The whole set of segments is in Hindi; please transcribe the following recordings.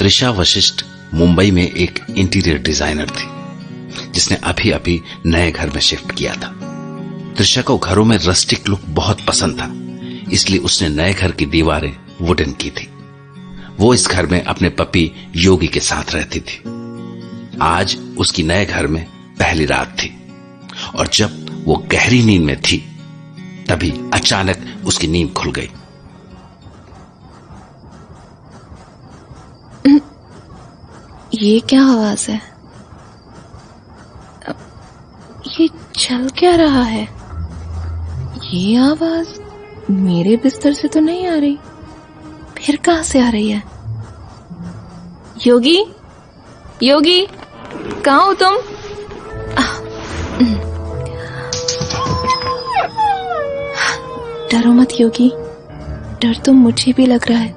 त्रिशा वशिष्ठ मुंबई में एक इंटीरियर डिजाइनर थी, जिसने अभी अभी नए घर में शिफ्ट किया था। त्रिशा को घरों में रस्टिक लुक बहुत पसंद था, इसलिए उसने नए घर की दीवारें वुडन की थी। वो इस घर में अपने पति योगी के साथ रहती थी। आज उसकी नए घर में पहली रात थी और जब वो गहरी नींद में थी तभी अचानक उसकी नींद खुल गई। ये क्या आवाज है? ये चल क्या रहा है? ये आवाज मेरे बिस्तर से तो नहीं आ रही, फिर कहां से आ रही है? योगी, योगी, कहां हो तुम? डरो मत योगी, डर तो मुझे भी लग रहा है।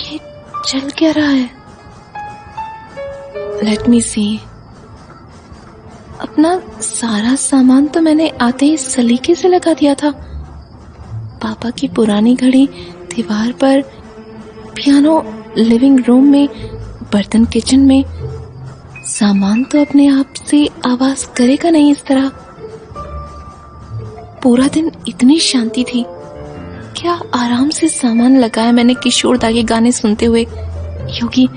ये चल क्या रहा है? लेट मी सी। अपना सारा सामान तो मैंने आते ही सलीके से लगा दिया था। पापा की पुरानी घड़ी दीवार पर, पियानो लिविंग रूम में, बर्तन किचन में। सामान तो अपने आप से आवाज करेगा नहीं इस तरह। पूरा दिन इतनी शांति थी, क्या आराम से सामान लगाया मैंने किशोर दा के गाने सुनते हुए। योगी,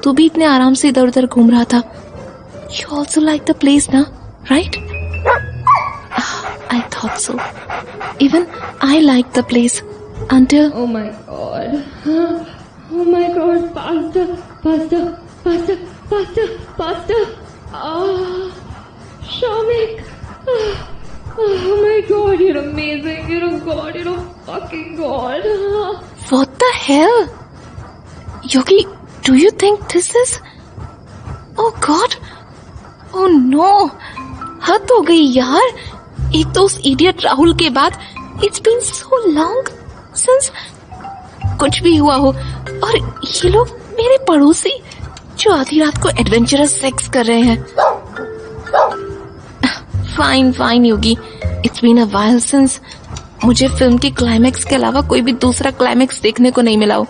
तू भी इतने आराम से इधर उधर घूम रहा था। You also like the place ना, right? I thought so. Even I liked the place until. Oh my God! Oh my God! Faster! Faster! Faster! Faster! Faster! Shamik! Oh my God! You're amazing! You're a God! You're a fucking God! What the hell? Yogi, do you think this is? Oh God! Oh no! हद हो गई यार। एक तो उस इडियट राहुल के बाद It's been so long since कुछ भी हुआ हो, और ये लोग मेरे पड़ोसी जो आधी रात को एडवेंचरस सेक्स कर रहे हैं। Fine fine Yogi, It's been a while since मुझे फिल्म की क्लाइमेक्स के अलावा कोई भी दूसरा क्लाइमेक्स देखने को नहीं मिला हो।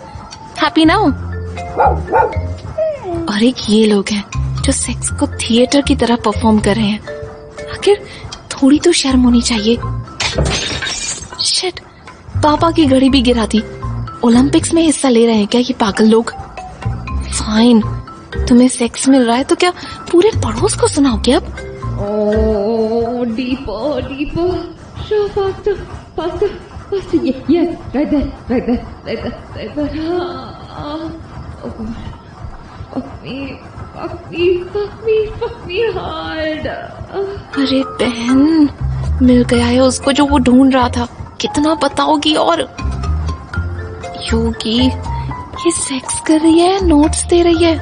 Happy now? और एक ये लोग हैं जो सेक्स को थिएटर की तरह परफॉर्म कर रहे हैं। आखिर थोड़ी तो शर्म होनी चाहिए। शिट, पापा की घड़ी भी गिरा दी। ओलंपिक्स में हिस्सा ले रहे हैं क्या ये पागल लोग? फाइन, तुम्हें सेक्स मिल रहा है तो क्या पूरे पड़ोस को सुनाओगे अब? Oh, deeper, deeper. Sure, faster, faster, faster. Yes, right there, right there, right there, right there. Oh God. Fuck me, fuck me, fuck me, fuck me hard. अरे बहन, मिल गया है उसको जो वो ढूंढ रहा था। कितना बताओगी? और योगी, ये सेक्स कर रही है, नोट्स दे रही है।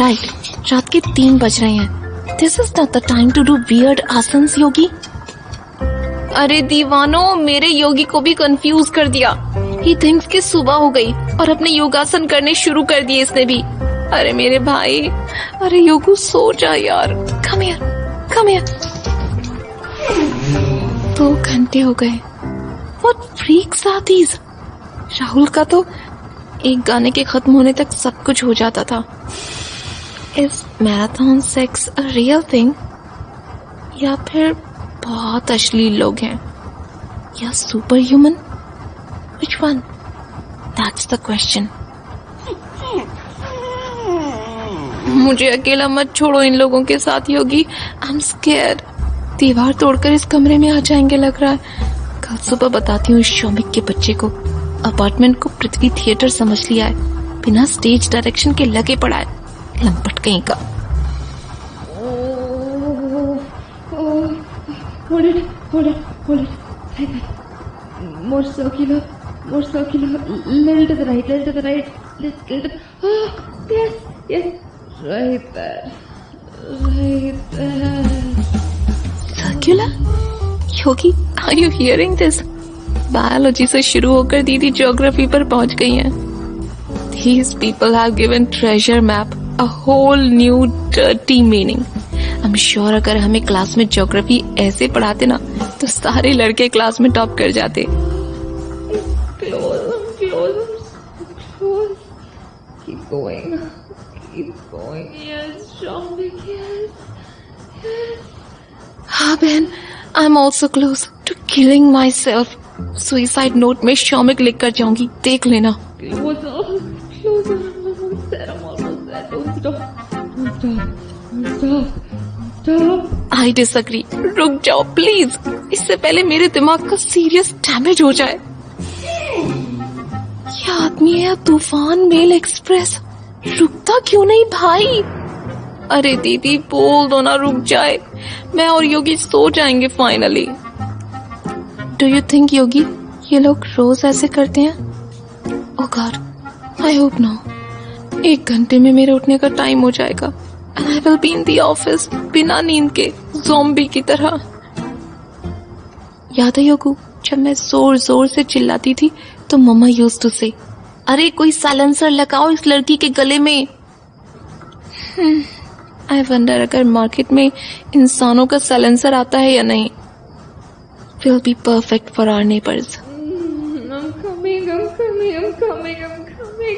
राइट, रात के 3 बज रहे हैं। This is not the time to do weird आसन्स योगी। अरे दीवानो, मेरे योगी को भी कंफ्यूज कर दिया। ही थिंक्स कि सुबह हो गई और अपने योगासन करने शुरू कर दिए इसने भी। अरे मेरे भाई, अरे योगू सो जा यार। Come here, come here. 2 घंटे हो गए। What freaks are these? Rahul का तो एक गाने के खत्म होने तक सब कुछ हो जाता था। Is marathon sex a real thing? या फिर बहुत अश्लील लोग हैं, या super human? Which one? That's the question. मुझे अकेला मत छोड़ो इन लोगों के साथ योगी। I'm scared. दीवार तोड़कर इस कमरे में आ जाएंगे लग रहा है। कल सुबह बताती हूँ इस शौमिक के बच्चे को। अपार्टमेंट को पृथ्वी थिएटर समझ लिया है, बिना स्टेज डायरेक्शन के लगे पड़ा है। लंपट कहीं का। Hold it, hold it, hold it. Like that. More circular, little to the right, little to the right, little to. Oh, yes, yes, right there, right there. Circular? Yogi, are you hearing this? Biology से शुरू होकर दीदी ज्योग्राफी पर पहुंच गई हैं। These people have given treasure map a whole new dirty meaning. I'm sure अगर हमें क्लास में ज्योग्राफी ऐसे पढ़ाते ना तो सारे लड़के क्लास में टॉप कर जाते। going. Keep going. Yes, Shamik, yes. Yes. हाँ बहन, I'm also close to killing myself. Suicide note में शॉमिक लिख कर जाऊंगी, देख लेना. Closer. I'm almost there. Don't stop. I disagree. रुक जाओ प्लीज, इससे पहले मेरे दिमाग का सीरियस डैमेज हो जाए. ये आदमी है तूफान मेल एक्सप्रेस, रुकता क्यों नहीं भाई? अरे दीदी बोल दो ना रुक जाए, मैं और योगी सो जाएंगे फाइनली. डू यू थिंक योगी ये लोग रोज ऐसे करते हैं? ओह गॉड, आई होप नो. 1 घंटे में मेरे उठने का टाइम हो जाएगा and I will be in the office बिना नींद के ज़ॉम्बी की तरह. याद है योगू, जब मैं जोर जोर से चिल्लाती थी तो मम्मा यूज्ड टू से, अरे कोई साइलेंसर लगाओ इस लड़की के गले में. आई वंडर अगर मार्केट में इंसानों का साइलेंसर आता है या नहीं. Will be perfect for our neighbours. I'm coming.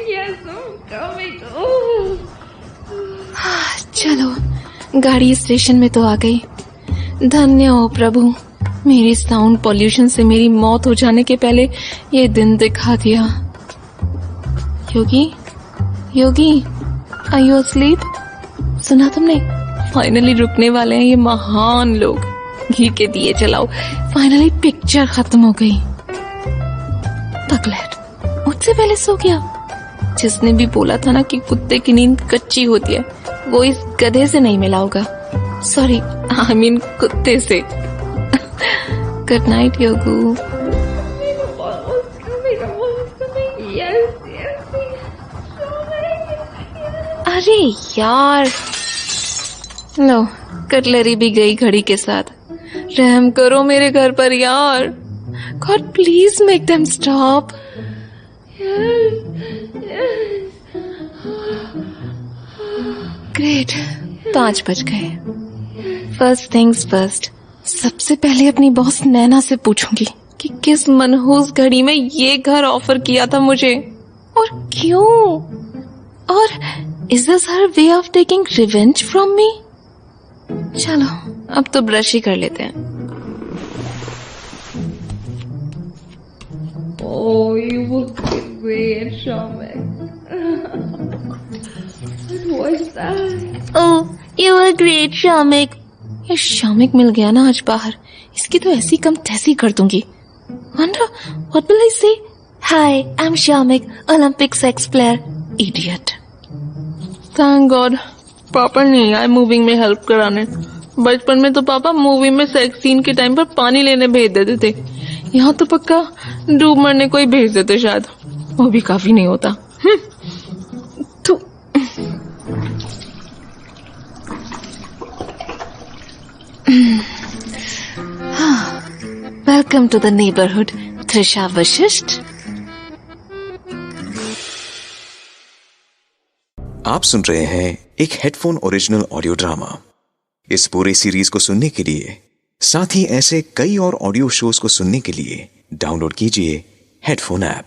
Yes, I'm coming. Oh. चलो गाड़ी स्टेशन में तो आ गई. धन्य हो प्रभु, मेरी साउंड पॉल्यूशन से मेरी मौत हो जाने के पहले ये दिन दिखा दिया. योगी आर यू अस्लीप? सुना तुमने, फाइनली रुकने वाले हैं ये महान लोग. घी के दिए जलाओ, फाइनली पिक्चर खत्म हो गई. तकलेट मुझसे पहले सो गया. जिसने भी बोला था ना कि कुत्ते की नींद कच्ची होती है, वो इस गधे से नहीं मिला होगा. सॉरी, आई मीन कुत्ते से. गुड नाइट योगू. Almost coming. Yes. अरे यार, लो कटलरी भी गई घड़ी के साथ. रहम करो मेरे घर पर यार. God please make them stop. Great, 5 बज गए. फर्स्ट थिंग्स फर्स्ट, सबसे पहले अपनी बॉस नैना से पूछूंगी कि किस मनहूस घड़ी में ये घर ऑफर किया था मुझे और क्यों. और is this her way of taking revenge from me? चलो अब तो ब्रश ही कर लेते हैं. Oh, you look great, Shamik. What was that? Oh, you were great, Shamik. ये शामिक मिल गया ना आज बाहर, इसकी तो ऐसी कम तैसी कर दूंगी. Wonder what will I say? Hi, I'm Shamik, Olympic sex player. Idiot. Thank God, पापा नहीं आए मूवी में हेल्प कराने. बचपन में तो पापा मूवी में सेक्स सीन के टाइम पर पानी लेने भेज देते थे. यहाँ तो पक्का डूब मरने को ही भेज देते शायद, वो भी काफी नहीं होता. तो welcome to the neighbourhood, Trisha Vashishth. आप सुन रहे हैं एक हेडफोन ओरिजिनल ऑडियो ड्रामा. इस पूरे सीरीज को सुनने के लिए, साथ ही ऐसे कई और ऑडियो शोज को सुनने के लिए डाउनलोड कीजिए हेडफोन ऐप.